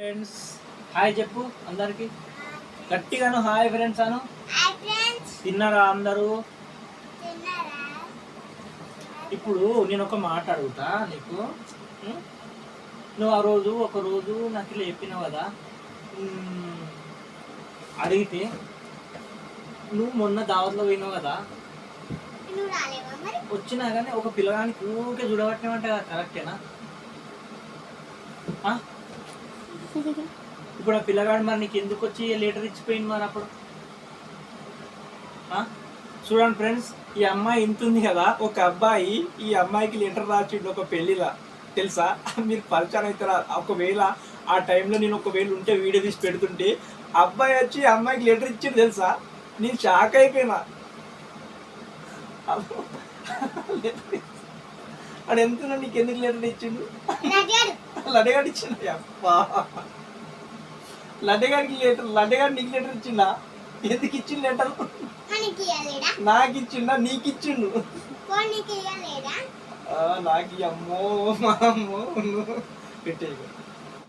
Friends hi చెప్పు అందరికి గట్టిగాను hi friends అను. తిన్నారా అందరూ? ఇప్పుడు నేను ఒక మాట అడుగుతా నీకు. నువ్వు ఆ రోజు ఒకరోజు నాకు ఇలా చెప్పినావు కదా, అడిగితే నువ్వు మొన్న దావత్లో పోయినావు కదా, వచ్చినా కానీ ఒక పిల్లగానికి ఊరికే చూడబట్టినామంటే కరెక్టేనా? ఇప్పుడు ఆ పిల్లగాడు మరి నీకు ఎందుకు వచ్చి లెటర్ ఇచ్చిపోయింది మరి అప్పుడు? చూడండి ఫ్రెండ్స్, ఈ అమ్మాయి ఇంతుంది కదా, ఒక అబ్బాయి ఈ అమ్మాయికి లెటర్ రాసిండు ఒక పెళ్లిలా, తెలుసా? మీరు పరిచయం అవుతారా? ఒకవేళ ఆ టైంలో నేను ఒకవేళ ఉంటే వీడియో తీసి పెడుతుంటే అబ్బాయి వచ్చి అమ్మాయికి లెటర్ ఇచ్చిండు తెలుసా? నేను షాక్ అయిపోయినా. అది ఎంత నీకు ఎందుకు లెటర్ ఇచ్చిండు? లడ్డగాడు ఇచ్చిండు. అబ్బా, లడ్డగాడికి లెటర్, లడ్డగాడు నీకు లెటర్ ఇచ్చిండా? ఎందుకు ఇచ్చిండు లెటర్? నాకు ఇచ్చిండా? నీకు ఇచ్చిండు. నాకు అమ్మో మా అమ్మో పెట్టే